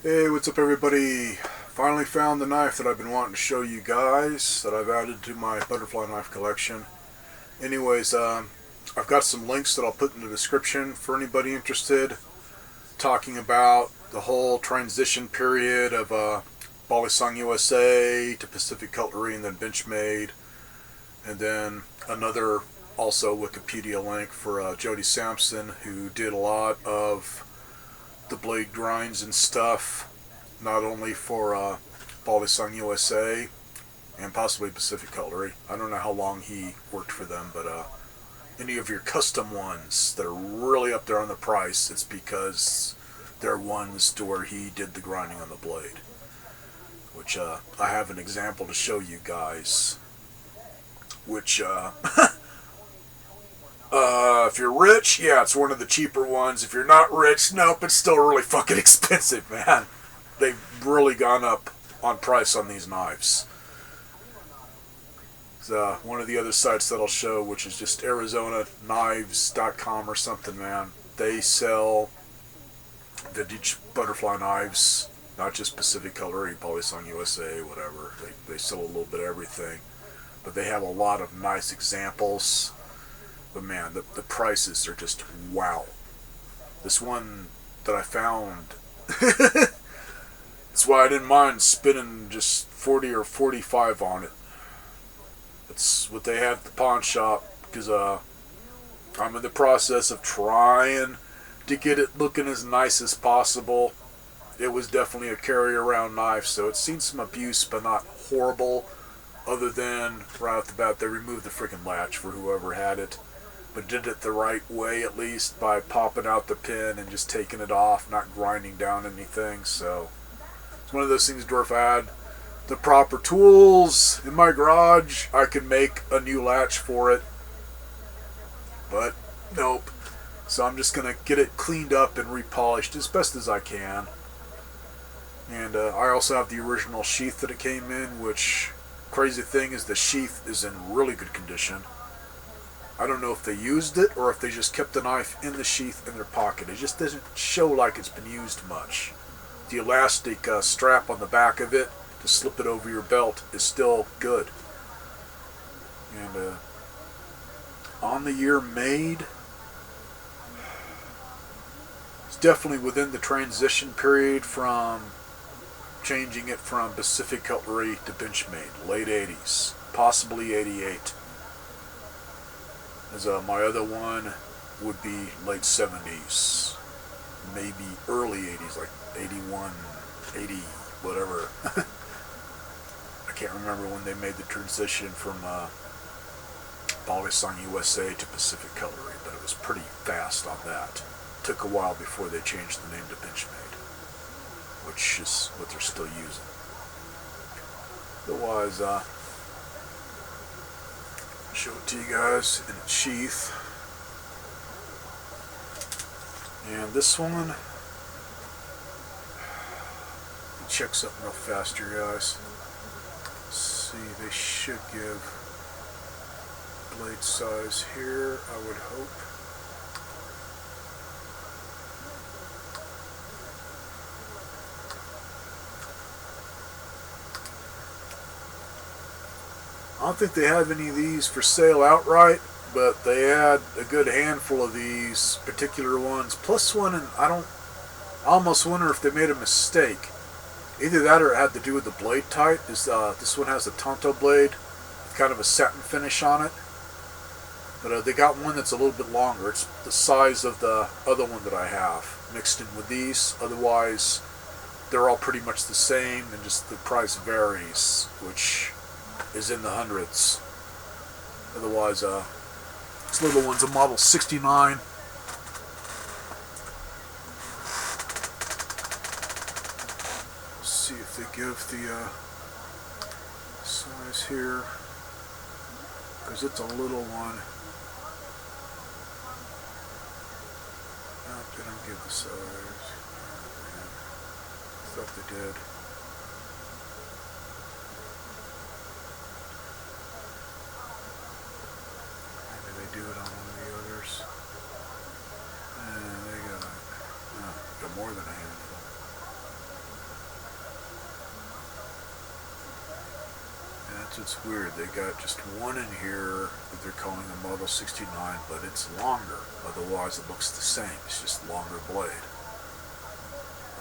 Hey, what's up everybody? Finally found the knife that I've been wanting to show you guys that I've added to my butterfly knife collection. Anyways, I've got some links that I'll put in the description for anybody interested, talking about the whole transition period of Bali-Song USA to Pacific Cutlery and then Benchmade, and then another also Wikipedia link for Jody Samson, who did a lot of the blade grinds and stuff, not only for Bali-Song USA and possibly Pacific Cutlery. I don't know how long he worked for them, but any of your custom ones that are really up there on the price, it's because they're ones to where he did the grinding on the blade, which I have an example to show you guys, which if you're rich, yeah, it's one of the cheaper ones. If you're not rich, nope, it's still really fucking expensive, man. They've really gone up on price on these knives. So, one of the other sites that I'll show, which is just ArizonaKnives.com or something, man. They sell vintage butterfly knives, not just Pacific Cutlery, Bali-Song USA, whatever. They sell a little bit of everything. But they have a lot of nice examples. But man, the prices are just wow. This one that I found, that's why I didn't mind spending just 40 or 45 on it. That's what they had at the pawn shop, because I'm in the process of trying to get it looking as nice as possible. It was definitely a carry around knife, so it's seen some abuse, but not horrible, other than right off the bat they removed the freaking latch for whoever had it. But did it the right way, at least, by popping out the pin and just taking it off, not grinding down anything. So it's one of those things where if I had the proper tools in my garage, I could make a new latch for it. But nope. So I'm just going to get it cleaned up and repolished as best as I can. And I also have the original sheath that it came in, which, crazy thing is, the sheath is in really good condition. I don't know if they used it or if they just kept the knife in the sheath in their pocket. It just doesn't show like it's been used much. The elastic strap on the back of it to slip it over your belt is still good. And on the year made, it's definitely within the transition period from changing it from Pacific Cutlery to Benchmade, late 80s, possibly 88. As my other one would be late 70s, maybe early 80s, like 81, 80, whatever. I can't remember when they made the transition from Bali-Song USA to Pacific Cutlery, but it was pretty fast on that. It took a while before they changed the name to Benchmade, which is what they're still using. Otherwise, show it to you guys in its sheath. And this one, check something real fast here, guys. Let's see, they should give blade size here, I would hope. I don't think they have any of these for sale outright, but they had a good handful of these particular ones, plus one, and I almost wonder if they made a mistake. Either that or it had to do with the blade type. This one has a Tonto blade with kind of a satin finish on it. But they got one that's a little bit longer. It's the size of the other one that I have mixed in with these. Otherwise, they're all pretty much the same, and just the price varies, which is in the hundreds. Otherwise, this little one's a model 69. Let's see if they give the size here, because it's a little one. Nope, they don't give the size. I thought they did. Do it on one of the others. And they got more than a handful. It's weird. They got just one in here that they're calling a Model 69, but it's longer. Otherwise, it looks the same. It's just longer blade.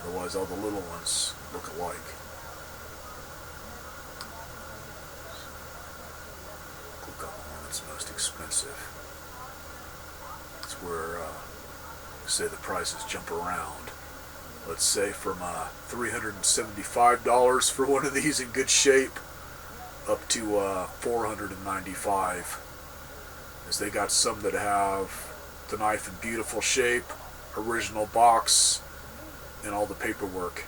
Otherwise, all the little ones look alike. Click on the one that's most expensive. It's where, say, the prices jump around. Let's say from $375 for one of these in good shape up to $495, as they got some that have the knife in beautiful shape, original box, and all the paperwork.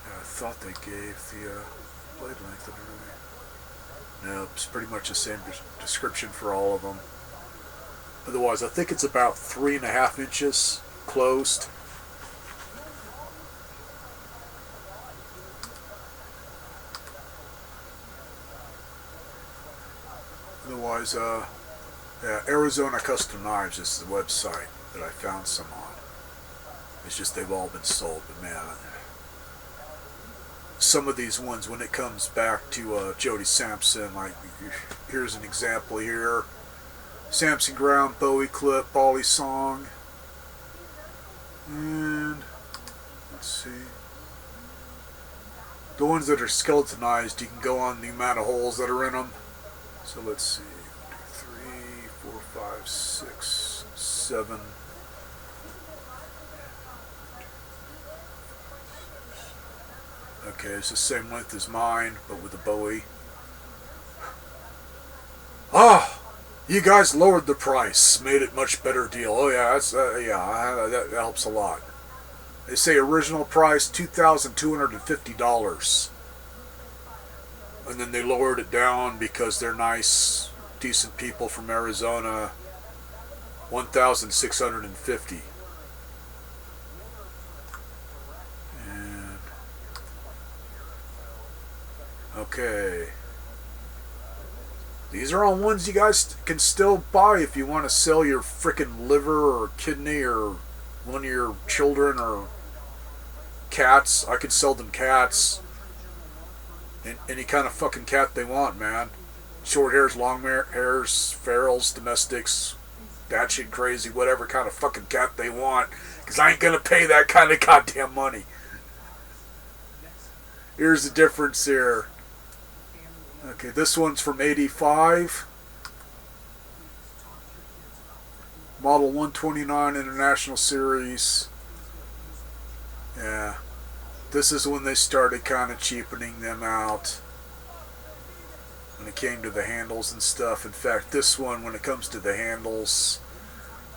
Yeah, I thought they gave the blade length and everything. No, it's pretty much the same description for all of them. Otherwise, I think it's about 3.5 inches closed. Otherwise, yeah, Arizona Custom Knives is the website that I found some on. It's just they've all been sold, but man, some of these ones, when it comes back to Jody Samson, like here's an example here. Samson Ground, Bowie Clip, Bali-Song. And let's see. The ones that are skeletonized, you can go on the amount of holes that are in them. So let's see. 1, 2, 3, 4, 5, 6, 7. Okay, it's the same length as mine, but with a Bowie. Ah! You guys lowered the price, made it much better deal. Oh yeah, that's that helps a lot. They say original price $2,250, and then they lowered it down because they're nice, decent people from Arizona. $1,650. And okay. These are all ones you guys can still buy if you want to sell your frickin' liver or kidney or one of your children or cats. I could sell them cats. Any kind of fucking cat they want, man. Short hairs, long hairs, ferals, domestics, batshit crazy, whatever kind of fucking cat they want. Because I ain't gonna pay that kind of goddamn money. Here's the difference here. Okay, this one's from '85. Model 129 International Series. Yeah. This is when they started kind of cheapening them out. When it came to the handles and stuff. In fact, this one, when it comes to the handles,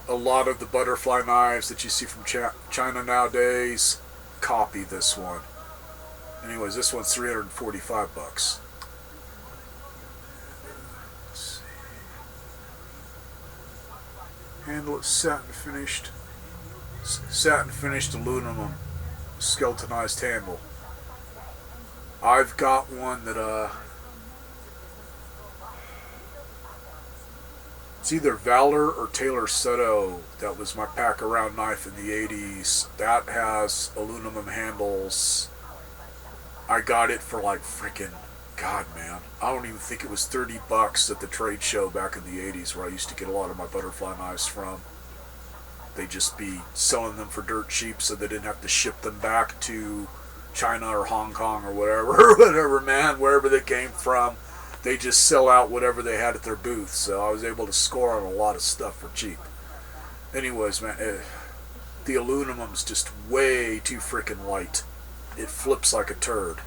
a lot of the butterfly knives that you see from China nowadays copy this one. Anyways, this one's $345. Handle is satin finished aluminum skeletonized handle. I've got one that it's either Valor or Taylor Soto. That was my pack around knife in the 80s. That has aluminum handles. I got it for like freaking, God man, I don't even think it was $30 at the trade show back in the 80s where I used to get a lot of my butterfly knives from. They'd just be selling them for dirt cheap so they didn't have to ship them back to China or Hong Kong or whatever, man, wherever they came from. They just sell out whatever they had at their booth, so I was able to score on a lot of stuff for cheap. Anyways, man, the aluminum's just way too freaking light. It flips like a turd.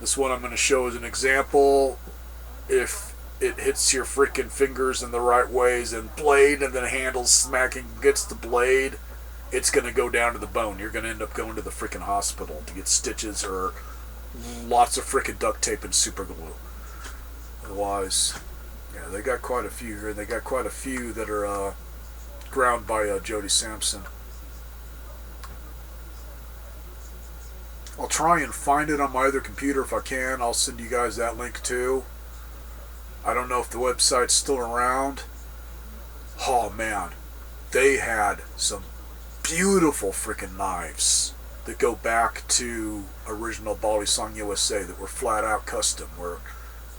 This one I'm going to show as an example. If it hits your freaking fingers in the right ways and blade and then handles smacking against the blade, it's going to go down to the bone. You're going to end up going to the freaking hospital to get stitches or lots of freaking duct tape and super glue. Otherwise, yeah, they got quite a few here. They got quite a few that are ground by Jody Samson. I'll try and find it on my other computer if I can. I'll send you guys that link too. I don't know if the website's still around. Oh man, they had some beautiful freaking knives that go back to original Bali-Song USA that were flat out custom, were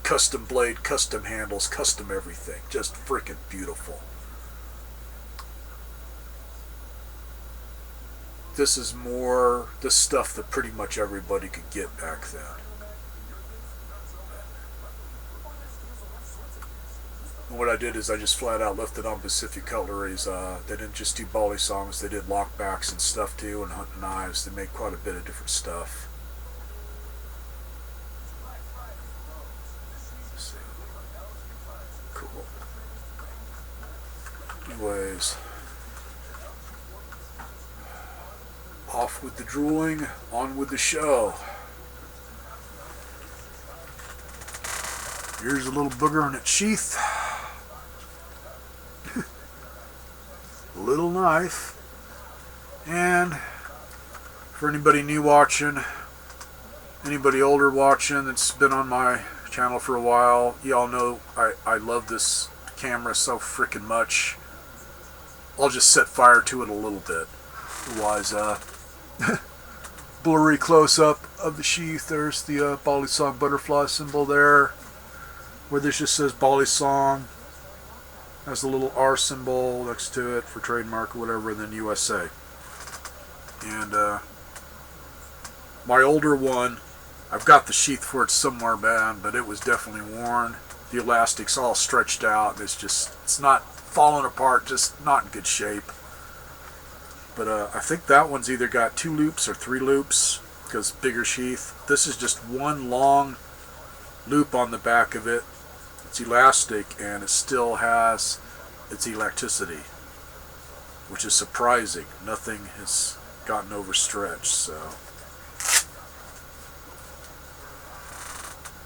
custom blade, custom handles, custom everything. Just freaking beautiful. This is more the stuff that pretty much everybody could get back then. And what I did is I just flat out left it on Pacific Cutleries. They didn't just do Bali-Songs, they did lockbacks and stuff too, and hunting knives. They made quite a bit of different stuff. Cool. Anyways, off with the drooling, on with the show. Here's a little booger in its sheath. Little knife. And for anybody new watching, anybody older watching that's been on my channel for a while, y'all know I love this camera so freaking much. I'll just set fire to it a little bit. Otherwise, blurry close-up of the sheath. There's the Bali-Song butterfly symbol there, where this just says Bali-Song. Has the little R symbol next to it for trademark or whatever, and then USA. And my older one, I've got the sheath for it somewhere, man, but it was definitely worn. The elastic's all stretched out. It's not falling apart, just not in good shape. But I think that one's either got 2 loops or 3 loops, because bigger sheath. This is just one long loop on the back of it. It's elastic, and it still has its elasticity, which is surprising. Nothing has gotten overstretched, so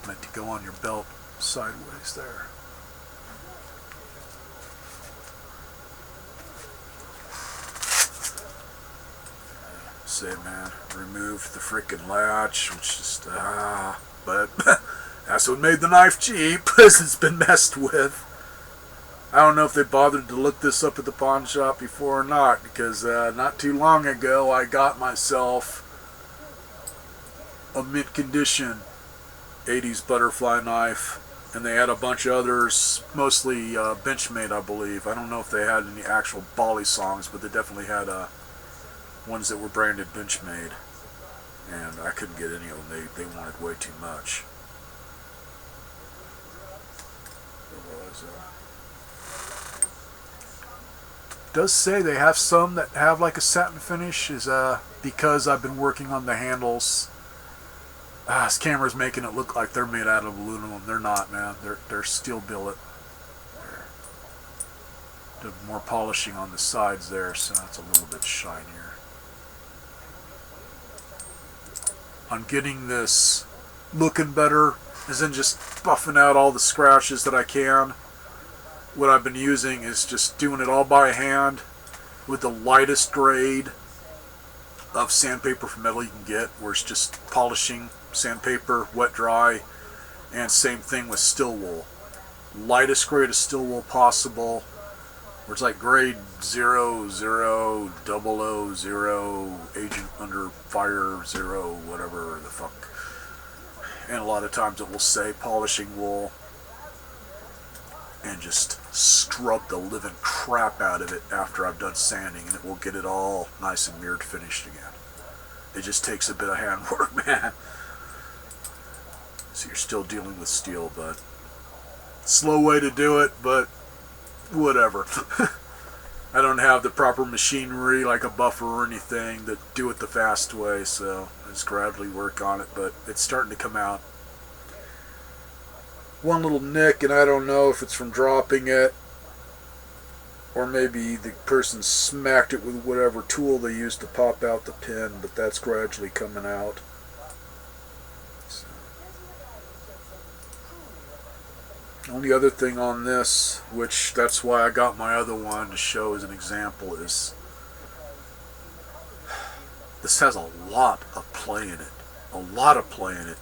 meant to go on your belt sideways there. Say, man, removed the freaking latch, which just but that's what made the knife cheap, as it's been messed with. I don't know if they bothered to look this up at the pawn shop before or not, because not too long ago I got myself a mint condition 80s butterfly knife, and they had a bunch of others, mostly Benchmade, I believe. I don't know if they had any actual Bali-Songs, but they definitely had ones that were branded Benchmade, and I couldn't get any of them. They wanted way too much. Does say they have some that have like a satin finish, is because I've been working on the handles. This camera's making it look like they're made out of aluminum. They're not, man. They're steel billet. Did more polishing on the sides there, so it's a little bit shinier. On getting this looking better, as in just buffing out all the scratches that I can. What I've been using is just doing it all by hand with the lightest grade of sandpaper for metal you can get, where it's just polishing sandpaper, wet dry, and same thing with steel wool. Lightest grade of steel wool possible, where it's like grade 0, 0, 000, 0, agent under fire 0, whatever the fuck. And a lot of times it will say polishing wool. And just scrub the living crap out of it after I've done sanding, and it will get it all nice and mirrored finished again. It just takes a bit of handwork, man. So you're still dealing with steel, but slow way to do it, but whatever. I don't have the proper machinery like a buffer or anything that do it the fast way, so I just gradually work on it, but it's starting to come out. One little nick, and I don't know if it's from dropping it, or maybe the person smacked it with whatever tool they used to pop out the pin, but that's gradually coming out. So. Only other thing on this, which that's why I got my other one to show as an example, is this has a lot of play in it. A lot of play in it,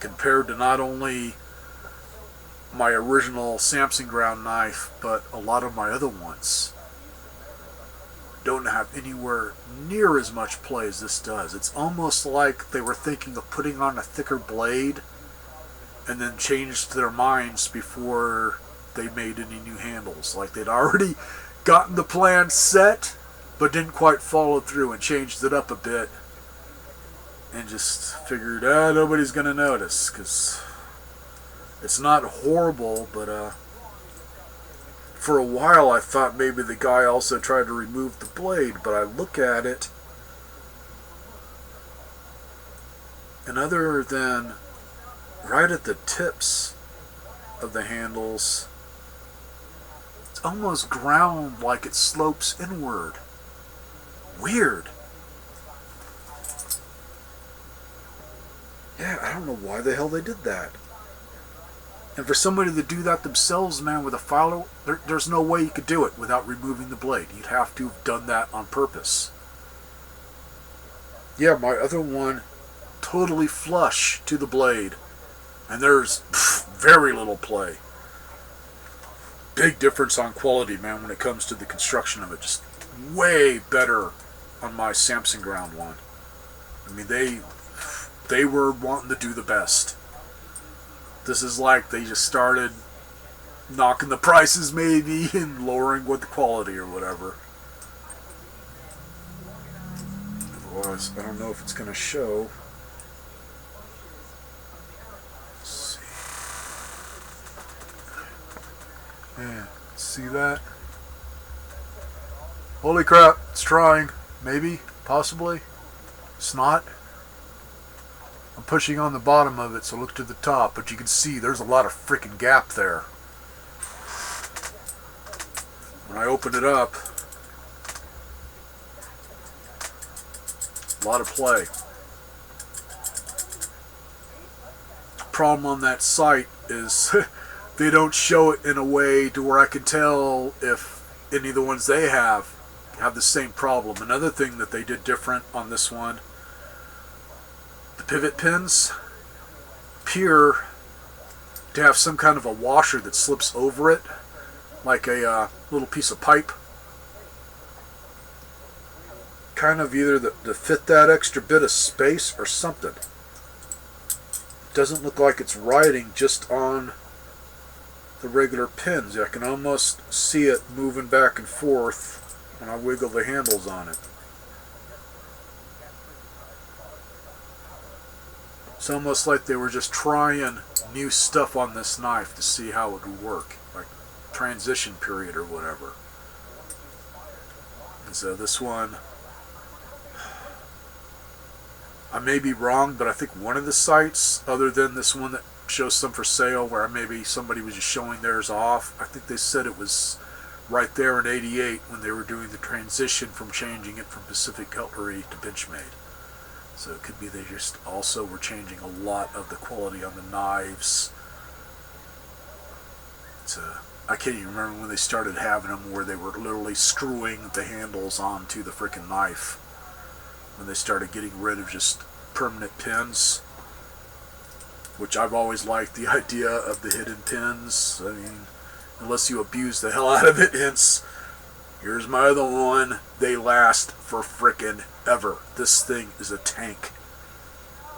compared to not only my original Samson ground knife, but a lot of my other ones. don't have anywhere near as much play as this does. It's almost like they were thinking of putting on a thicker blade and then changed their minds before they made any new handles. Like they'd already gotten the plan set, but didn't quite follow through and changed it up a bit. And just figured, nobody's going to notice, because it's not horrible, but for a while I thought maybe the guy also tried to remove the blade, but I look at it, and other than right at the tips of the handles, it's almost ground like it slopes inward. Weird. Yeah, I don't know why the hell they did that. And for somebody to do that themselves, man, with a filer, there's no way you could do it without removing the blade. You'd have to have done that on purpose. Yeah, my other one, totally flush to the blade. And there's very little play. Big difference on quality, man, when it comes to the construction of it. Just way better on my Samson ground one. I mean, they were wanting to do the best. This is like they just started knocking the prices maybe and lowering with the quality or whatever. Otherwise, I don't know if it's going to show. Let's see. Yeah, see that? Holy crap, it's trying. Maybe, possibly. It's not. I'm pushing on the bottom of it, so look to the top, but you can see there's a lot of freaking gap there. When I open it up, a lot of play. Problem on that site is they don't show it in a way to where I can tell if any of the ones they have the same problem. Another thing that they did different on this one, the pivot pins appear to have some kind of a washer that slips over it, like a little piece of pipe. Kind of either to fit that extra bit of space or something. Doesn't look like it's riding just on the regular pins. I can almost see it moving back and forth when I wiggle the handles on it. It's almost like they were just trying new stuff on this knife to see how it would work, like transition period or whatever. And so this one, I may be wrong, but I think one of the sites, other than this one that shows some for sale where maybe somebody was just showing theirs off, I think they said it was right there in 88 when they were doing the transition from changing it from Pacific Cutlery to Benchmade. So it could be they just also were changing a lot of the quality on the knives. I can't even remember when they started having them where they were literally screwing the handles onto the freaking knife. When they started getting rid of just permanent pins, which I've always liked the idea of the hidden pins. I mean, unless you abuse the hell out of it, hence, here's my other one. They last for frickin' ever. This thing is a tank.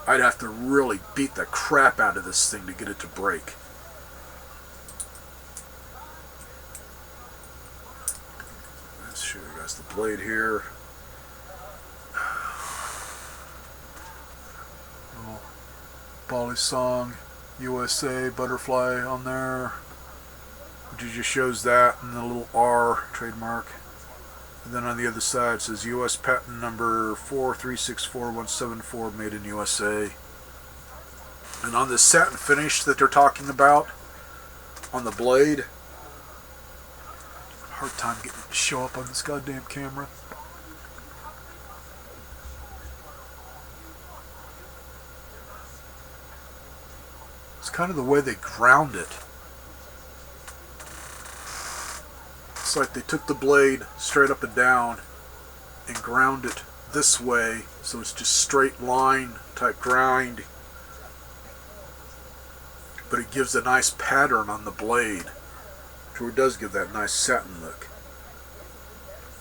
I'd have to really beat the crap out of this thing to get it to break. Let's show you guys the blade here. Bali-Song USA butterfly on there, which just shows that, and the little R trademark. And then on the other side it says US patent number 4364174, made in USA. And on this satin finish that they're talking about on the blade, hard time getting it to show up on this goddamn camera. It's kind of the way they ground it. It's like they took the blade straight up and down and ground it this way, so it's just straight line type grind. But it gives a nice pattern on the blade, so it does give that nice satin look.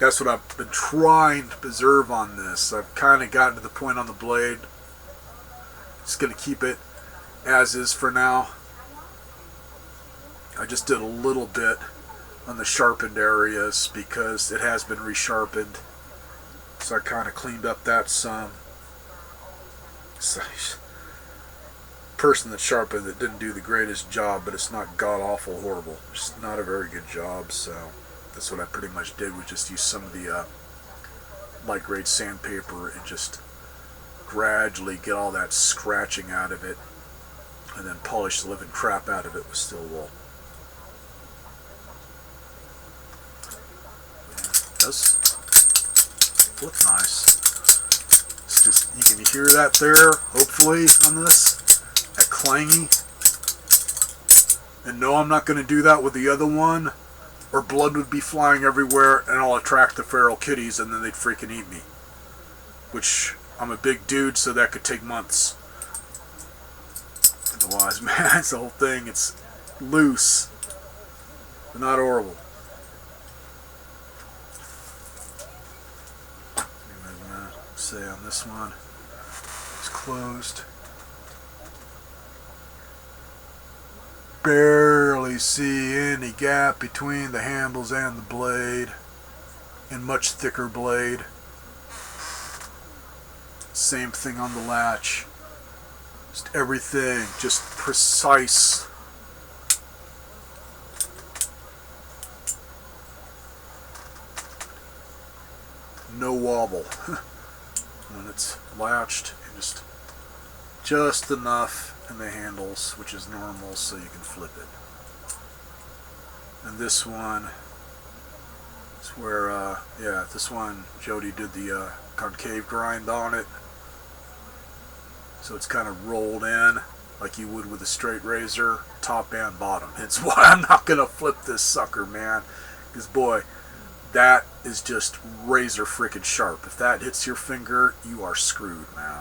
That's what I've been trying to preserve on this. I've kind of gotten to the point on the blade. Just going to keep it as is for now. I just did a little bit on the sharpened areas because it has been resharpened. So I kind of cleaned up that some. So, person that sharpened it didn't do the greatest job, but it's not god-awful horrible. It's not a very good job, so that's what I pretty much did, was just use some of the light-grade sandpaper and just gradually get all that scratching out of it, and then polish the living crap out of it with steel wool. It does look nice. It's just, you can hear that there, hopefully, on this, that clangy. And no, I'm not going to do that with the other one, or blood would be flying everywhere and I'll attract the feral kitties and then they'd freaking eat me. Which, I'm a big dude, so that could take months. Otherwise, man, it's the whole thing. It's loose, but not horrible. Say on this one, it's closed. Barely see any gap between the handles and the blade, and much thicker blade. Same thing on the latch. Just everything, just precise. No wobble. When it's latched, and just enough in the handles, which is normal, so you can flip it. And this one is where, yeah, this one Jody did the concave grind on it, so it's kind of rolled in like you would with a straight razor, top and bottom. It's why I'm not gonna flip this sucker, man, because boy, that is just razor freaking sharp. If that hits your finger, you are screwed, man.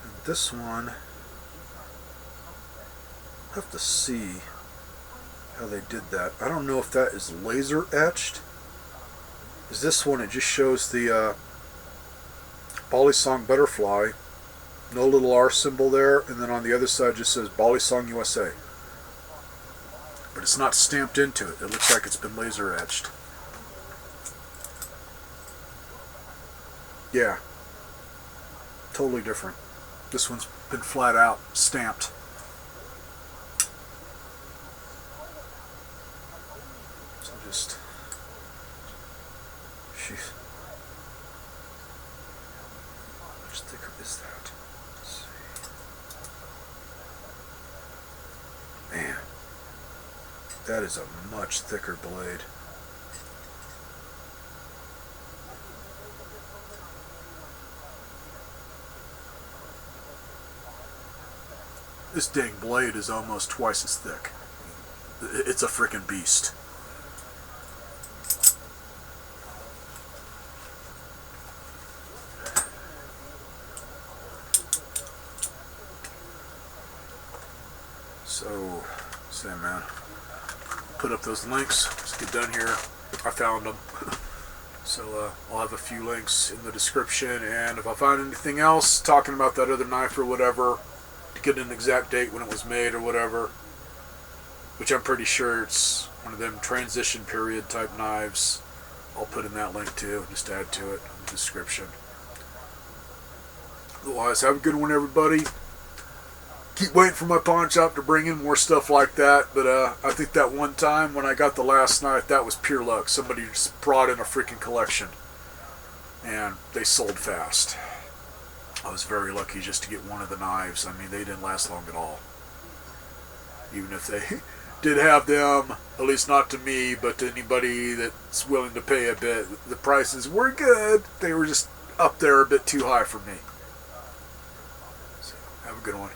And this one, I have to see how they did that. I don't know if that is laser etched. Is this one, it just shows the Bali-Song butterfly. No little R symbol there, and then on the other side just says Bali-Song USA. But it's not stamped into it. It looks like it's been laser etched. Yeah. Totally different. This one's been flat out stamped. So just... Jeez. How much thicker is that? Man, that is a much thicker blade. This dang blade is almost twice as thick. It's a frickin' beast. So, say, man, put up those links. Let's get done here. I found them. So I'll have a few links in the description, and if I find anything else talking about that other knife or whatever, to get an exact date when it was made or whatever, which I'm pretty sure it's one of them transition period type knives, I'll put in that link too, just add to it in the description. Otherwise, have a good one, everybody. Keep waiting for my pawn shop to bring in more stuff like that, but I think that one time when I got the last knife, that was pure luck. Somebody just brought in a freaking collection, and they sold fast. I was very lucky just to get one of the knives. I mean, they didn't last long at all. Even if they did have them, at least not to me, but to anybody that's willing to pay a bit. The prices were good. They were just up there a bit too high for me. So, have a good one.